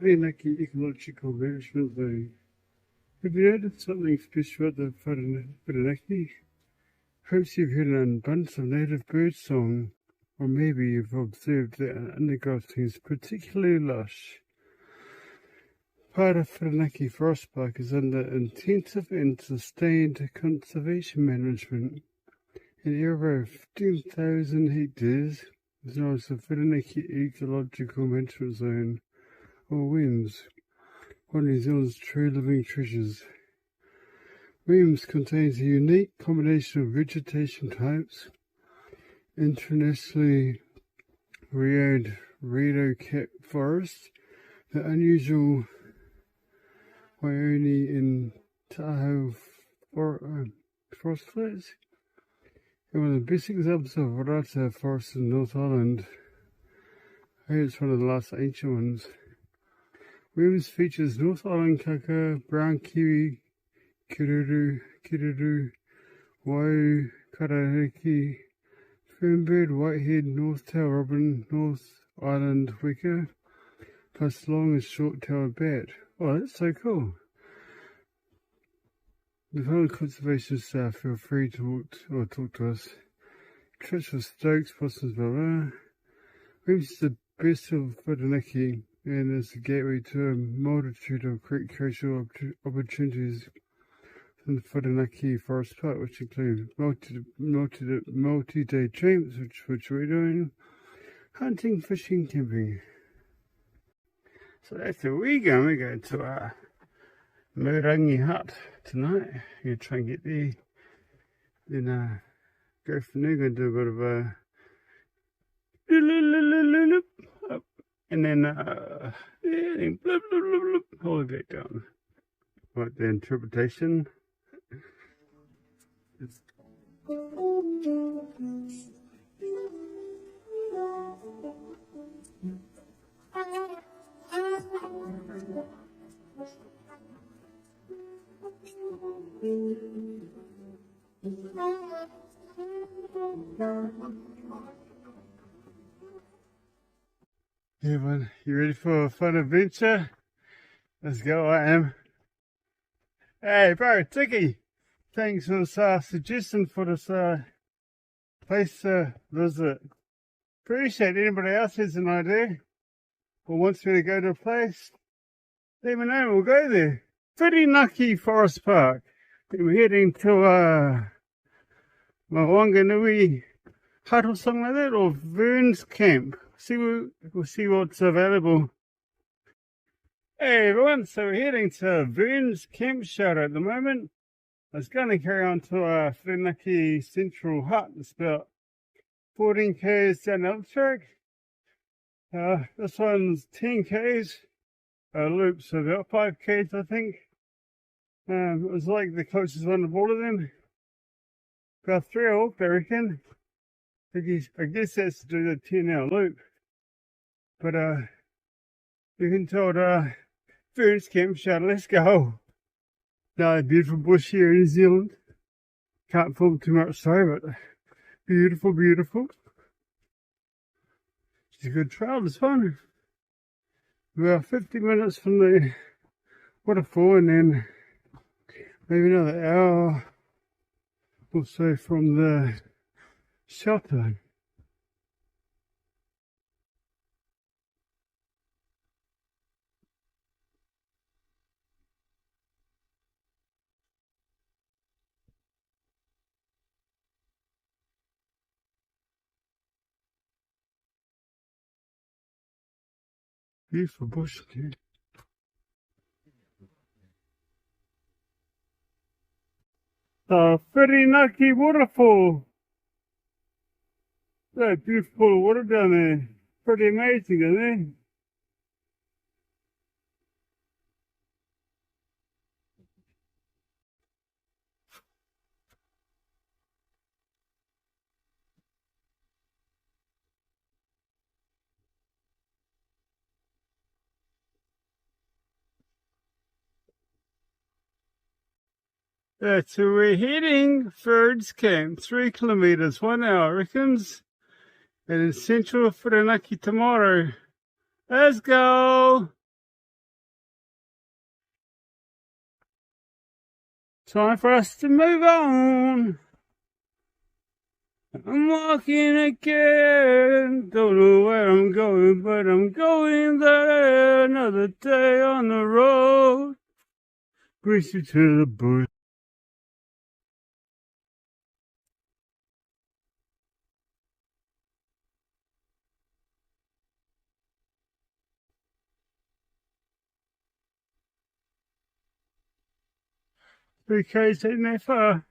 Whirinaki ecological management zone. Have you noticed something special about the Whirinaki? Perhaps you've heard an abundance of native bird song, or maybe you've observed that the undergrowth seems particularly lush. Part of Whirinaki Forest Park is under intensive and sustained conservation management. An area of 15,000 hectares is known as the Whirinaki Ecological Management Zone, or WIMS, one of New Zealand's true living treasures. WIMS contains a unique combination of vegetation types, internationally renowned red cap forest, the unusual Waioni in Tahoe forest flats, and one of the best examples of rata forest in North Island. I heard it's one of the last ancient ones. WIMS features North Island kaka, brown kiwi, kiruru, waiu, karariki, fernbird, whitehead, north-tailed robin, North Island weka, plus long and short-tailed bat. Oh, that's so cool. The fellow conservation staff feel free to talk to us. Tressure, Stokes, possums, blah blah. WIMS is the best of Whirinaki and is a gateway to a multitude of recreational opportunities in the Whirinaki Forest Park, which include multi-day trips, which we're doing, hunting, fishing, camping. So that's where we're going. We're going to our Whirinaki hut tonight. We're going to try and get there. Then go from there. Going to do a bit of up, and then then blub, blub, blub, blub, all the way back down. Right, the interpretation. Hey everyone, you ready for a fun adventure? Let's go, I am. Hey bro, Tiki! Thanks for this suggestion for this place to visit. Appreciate anybody else has an idea or wants me to go to a place. Let me know, we'll go there. Whirinaki Forest Park. We're heading to Mawanganui hut or something like that, or Vern's Camp. We'll see what's available. Hey everyone, so we're heading to Vern's Camp Shelter at the moment. I was going to carry on to Whirinaki Central Hut. It's about 14 k's down the track. This one's 10 k's loop, so about 5 k's I think. It was like the closest one of all of them. About 3 hours, I reckon. I guess that's to do the 10-hour loop. But you can tell Vern's Camp Shelter, let's go. Now, beautiful bush here in New Zealand. Can't film too much, sorry, but beautiful, beautiful. It's a good trail, this one. About 50 minutes from the waterfall, and then maybe another hour or so from the shelter. Beautiful bush here. The Whirinaki waterfall. That beautiful water down there. Pretty amazing, isn't it? That's where we're heading. Vern's Camp, 3 kilometers, 1 hour, reckons. And in central Whirinaki tomorrow. Let's go! Time for us to move on. I'm walking again. Don't know where I'm going, but I'm going there. Another day on the road brings you to the bush. BK's ain't that far.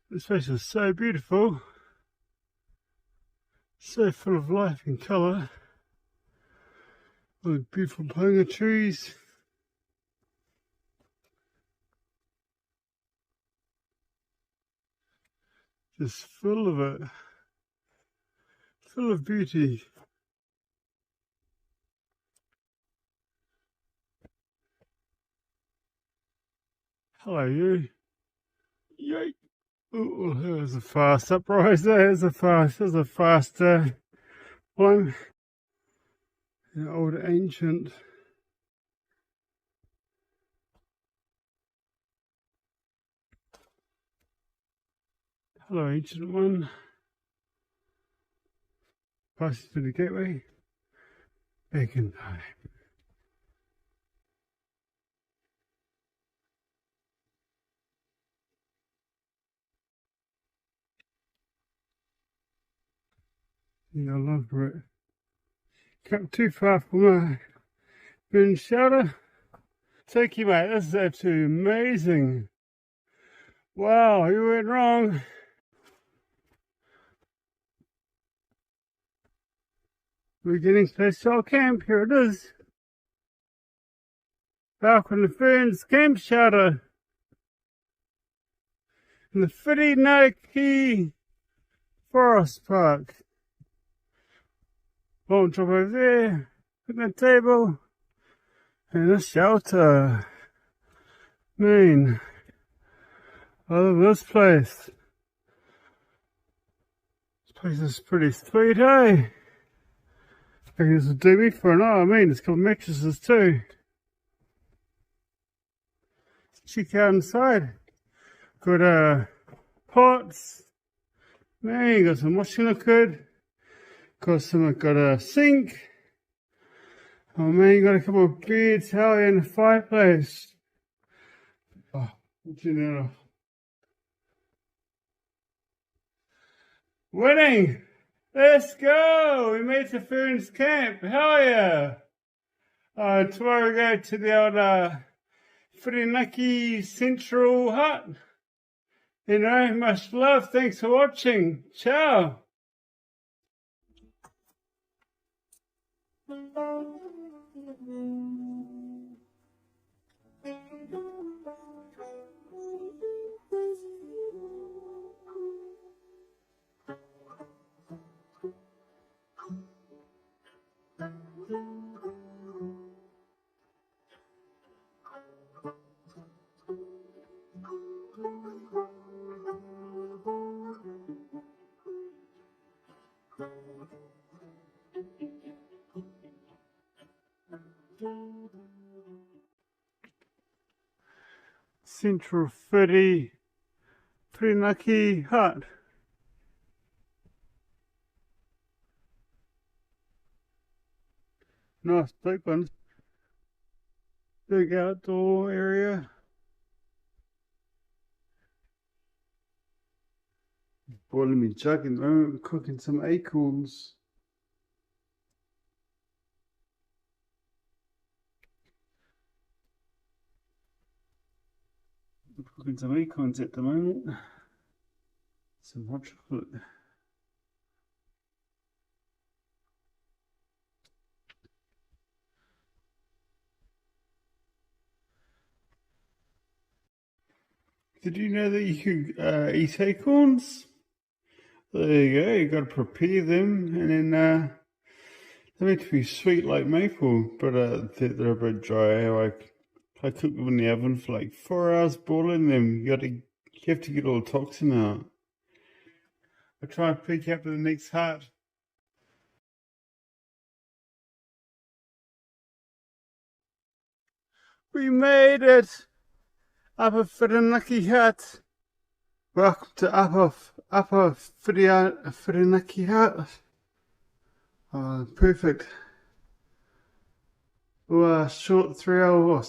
This place is so beautiful, so full of life and colour. All the beautiful panga trees. Just full of it. Full of beauty. Hello, you. Yay. Oh, there's a fast uprise. There's a fast one. An old ancient. Hello, ancient one. Passes to the gateway. Bacon time. Yeah, I love it. Come too far from my bin shelter. Take you, mate. This is absolutely amazing. Wow, you went wrong. We're getting close to our camp. Here it is. Back on the Ferns camp shelter. In the Whirinaki Forest Park. Won't drop over there. Put the table. And a shelter. Man, I love this place. This place is pretty sweet, eh? I think this will do me for an hour. I mean, it's got mattresses too. Check out inside. Got pots. Man, got some washing liquid. Got a sink. Oh man, got a couple of beds, hell, and a fireplace. Oh, general. Winning! Let's go! We made it to Ferns camp. Hell yeah! Tomorrow we go to the old Whirinaki Central Hut. You know, much love. Thanks for watching. Ciao! Central Whirinaki Hut. Nice big one. Big outdoor area. Boiling me jug in the moment, cooking some acorns. Cooking some acorns at the moment. Some hot chocolate. Did you know that you could eat acorns? There you go, you gotta prepare them and then they're meant to be sweet like maple, but they're a bit dry. I cook them in the oven for like 4 hours boiling them. You have to get all the toxin out. I'll try and peek up to the next hut. We made it! Upper Whirinaki Hut. Welcome to Upper Whirinaki Hut. Oh, perfect. Well, short 3 hour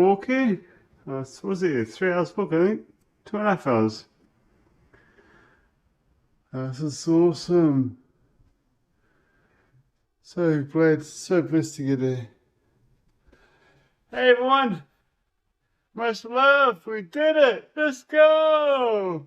walk here. What was it? 3 hours walk, I think. 2.5 hours. This is awesome. So blessed to get here. Hey everyone, much love, we did it, let's go!